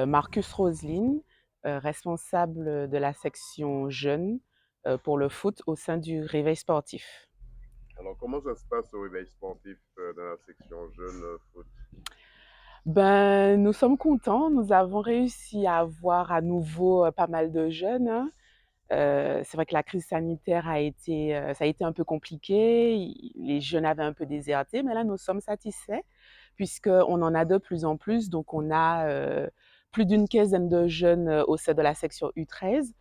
Marcus Roseline, responsable de la section jeunes pour le foot au sein du Réveil sportif. Alors, comment ça se passe au réveil sportif dans la section jeunes foot? Ben, nous sommes contents, nous avons réussi à avoir à nouveau pas mal de jeunes, hein. C'est vrai que la crise sanitaire ça a été un peu compliqué, les jeunes avaient un peu déserté, mais là nous sommes satisfaits puisqu'on en a de plus en plus. Donc on a plus d'une quinzaine de jeunes au sein de la section U13,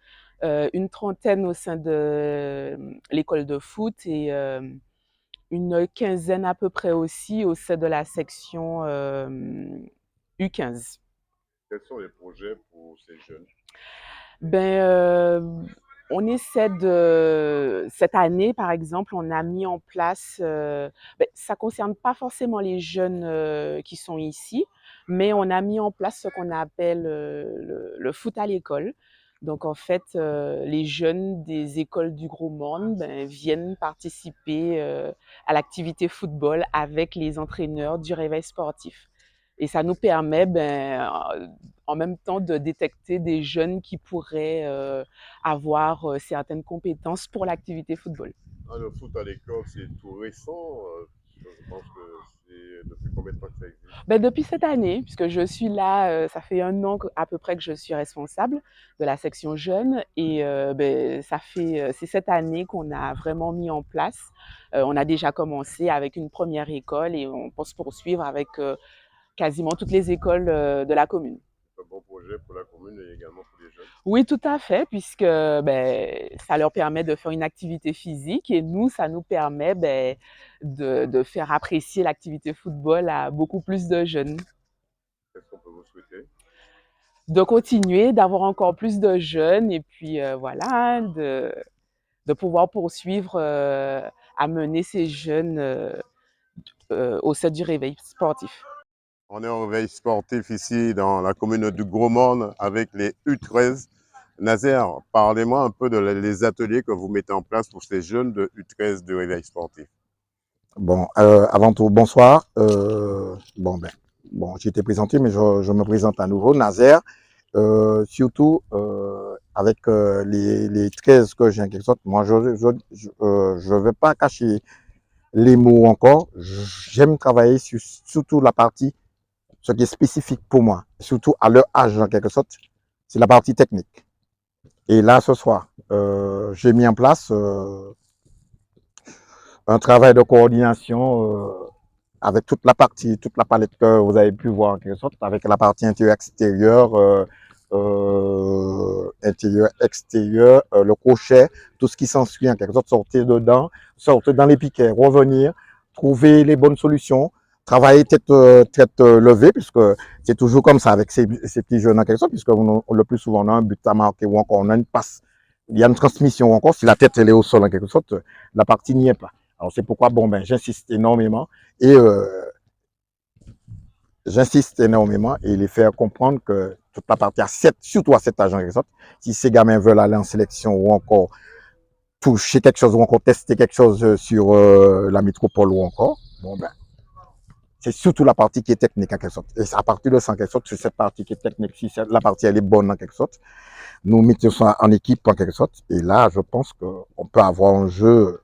une trentaine au sein de l'école de foot et une quinzaine à peu près aussi au sein de la section U15. Quels sont les projets pour ces jeunes? Ben, on essaie cette année, par exemple, on a mis en place, ça concerne pas forcément les jeunes qui sont ici, mais on a mis en place ce qu'on appelle le foot à l'école. Donc, en fait, les jeunes des écoles du Gros Monde viennent participer à l'activité football avec les entraîneurs du Réveil sportif. Et ça nous permet, en même temps, de détecter des jeunes qui pourraient avoir certaines compétences pour l'activité football. Ah, le foot à l'école, c'est tout récent. Je pense que c'est depuis combien de temps que ça existe? Depuis cette année, puisque je suis là, ça fait un an à peu près que je suis responsable de la section jeunes et c'est cette année qu'on a vraiment mis en place. On a déjà commencé avec une première école et on pense poursuivre avec quasiment toutes les écoles de la commune. C'est un bon projet pour la commune et également pour les jeunes. Oui, tout à fait, puisque ça leur permet de faire une activité physique et nous, ça nous permet de faire apprécier l'activité football à beaucoup plus de jeunes. Qu'est-ce qu'on peut vous souhaiter? De continuer, d'avoir encore plus de jeunes et puis voilà, de pouvoir poursuivre à mener ces jeunes au sein du réveil sportif. On est au réveil sportif ici dans la commune du Gros Monde avec les U13. Nazaire, parlez-moi un peu les ateliers que vous mettez en place pour ces jeunes de U13 de réveil sportif. Bon, avant tout, bonsoir. J'ai été présenté, mais je me présente à nouveau, Nazaire. Surtout avec les 13 que j'ai en quelque sorte, moi je vais pas cacher les mots encore. J'aime travailler sur surtout la partie, ce qui est spécifique pour moi, surtout à leur âge en quelque sorte, c'est la partie technique. Et là, ce soir, j'ai mis en place un travail de coordination avec toute la partie, toute la palette que vous avez pu voir en quelque sorte, avec la partie intérieur-extérieur, intérieur-extérieur, le crochet, tout ce qui s'ensuit en quelque sorte, sortir dedans, sortir dans les piquets, revenir, trouver les bonnes solutions, travailler tête levée, puisque c'est toujours comme ça avec ces petits jeunes en quelque sorte, puisque le plus souvent on a un but à marquer ou encore on a une passe, il y a une transmission encore, si la tête elle est au sol en quelque sorte, la partie n'y est pas. Alors c'est pourquoi j'insiste énormément et les faire comprendre que toute la partie à 7, surtout à cet âge en quelque sorte, si ces gamins veulent aller en sélection ou encore toucher quelque chose ou encore tester quelque chose sur la métropole ou encore, c'est surtout la partie qui est technique en quelque sorte. Et à partir de ça en quelque sorte, c'est cette partie qui est technique, si la partie elle est bonne en quelque sorte, nous mettons ça en équipe en quelque sorte. Et là, je pense qu'on peut avoir un jeu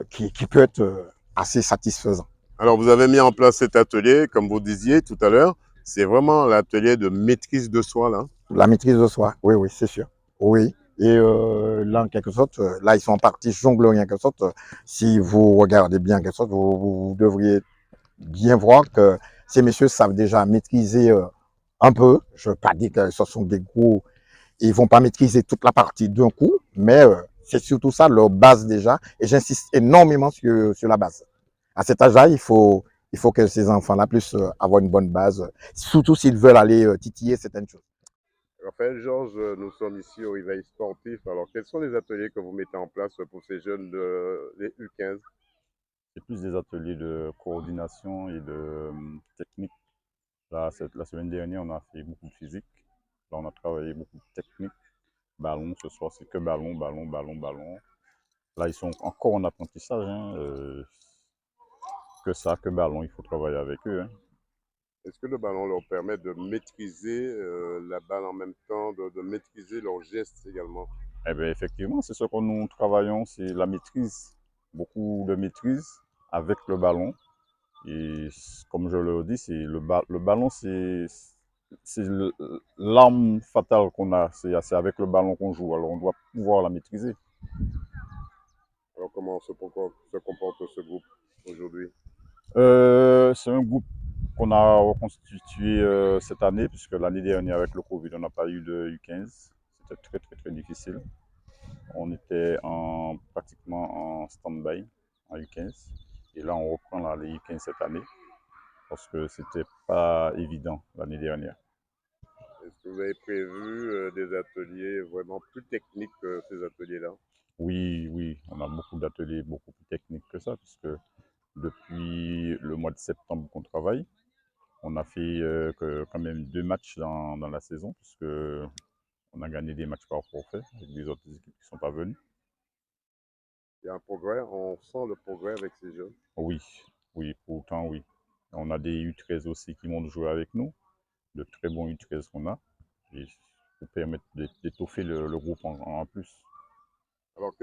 qui peut être assez satisfaisant. Alors, vous avez mis en place cet atelier, comme vous disiez tout à l'heure, c'est vraiment l'atelier de maîtrise de soi, là. La maîtrise de soi, oui, oui, c'est sûr. Oui. Et là, en quelque sorte, là, ils sont partis jongler en quelque sorte. Si vous regardez bien en quelque sorte, vous devriez bien voir que ces messieurs savent déjà maîtriser un peu. Je ne veux pas dire que ce sont des gros, ils ne vont pas maîtriser toute la partie d'un coup, mais c'est surtout ça, leur base déjà. Et j'insiste énormément sur la base. À cet âge-là, il faut que ces enfants-là puissent avoir une bonne base, surtout s'ils veulent aller titiller certaines choses. Raphaël Georges, nous sommes ici au réveil sportif. Alors, quels sont les ateliers que vous mettez en place pour ces jeunes des U15? C'est plus des ateliers de coordination et de technique. Là, la semaine dernière, on a fait beaucoup de physique. Là, on a travaillé beaucoup de technique. Ballon, ce soir, c'est que ballon, ballon, ballon, ballon. Là, ils sont encore en apprentissage. Hein, que ça, que ballon, il faut travailler avec eux. Hein. Est-ce que le ballon leur permet de maîtriser la balle en même temps, de maîtriser leurs gestes également? Eh bien, effectivement, c'est ce que nous travaillons, c'est la maîtrise, beaucoup de maîtrise avec le ballon. Et comme je le dis, le ballon, c'est l'arme fatale qu'on a. C'est avec le ballon qu'on joue. Alors on doit pouvoir la maîtriser. Alors comment se comporte ce groupe aujourd'hui? C'est un groupe qu'on a reconstitué cette année, puisque l'année dernière, avec le Covid, on n'a pas eu de U15. C'était très, très, très difficile. On était pratiquement en stand-by en U15. Et là, on reprend les U15 cette année, parce que c'était pas évident l'année dernière. Est-ce que vous avez prévu des ateliers vraiment plus techniques que ces ateliers-là? Oui, oui, on a beaucoup d'ateliers beaucoup plus techniques que ça, puisque depuis le mois de septembre qu'on travaille, on a fait quand même 2 matchs dans la saison, puisque on a gagné des matchs par forfait avec des autres équipes qui ne sont pas venues. Il y a un progrès, on sent le progrès avec ces jeunes. Oui, oui, pourtant oui. On a des U13 aussi qui vont jouer avec nous, de très bons U13 qu'on a, et pour permettre d'étoffer le groupe en plus. Alors,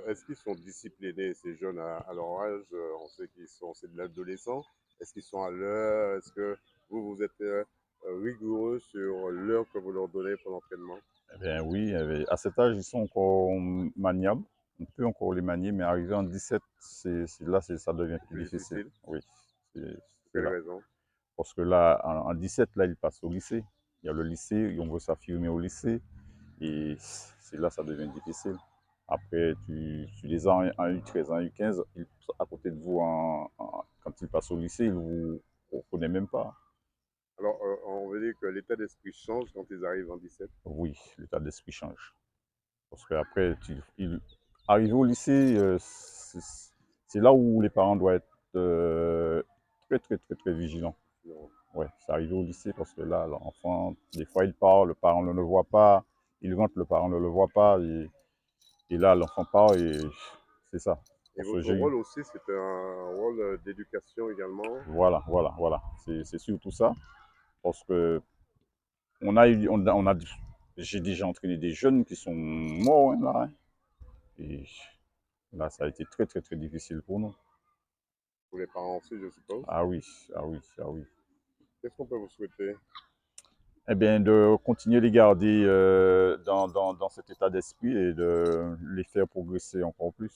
est-ce qu'ils sont disciplinés, ces jeunes, à leur âge? On sait c'est de l'adolescent. Est-ce qu'ils sont à l'heure? Est-ce que vous êtes rigoureux sur l'heure que vous leur donnez pour l'entraînement? Eh bien oui, à cet âge, ils sont encore maniables. On peut encore les manier, mais arrivé en 17, ça devient C'est plus plus difficile. difficile. Oui, c'est Pour c'est quelle là. raison? Parce que là, en 17, là, ils passent au lycée. Il y a le lycée, et on veut s'affirmer au lycée. Et c'est là, ça devient difficile. Après, tu les as en U13, en U15, à côté de vous, quand ils passent au lycée, ils ne vous reconnaissent même pas. Alors, on veut dire que l'état d'esprit change quand ils arrivent en 17. Oui, l'état d'esprit change. Parce qu'après, arriver au lycée, c'est là où les parents doivent être très, très, très, très vigilants. Non. Ouais, c'est arrivé au lycée parce que là, l'enfant, des fois, il part, le parent ne le voit pas, il rentre, le parent ne le voit pas, et là, l'enfant part et c'est ça. Et Parce que votre j'ai eu, rôle aussi, c'est un rôle d'éducation également. voilà, voilà, voilà. C'est surtout ça. Parce que j'ai déjà entraîné des jeunes qui sont morts, hein, là. Hein. Et là, ça a été très, très, très difficile pour nous. Pour les parents aussi, je suppose. Ah oui, ah oui, ah oui. Qu'est-ce qu'on peut vous souhaiter? Eh bien, de continuer à les garder dans cet état d'esprit et de les faire progresser encore plus.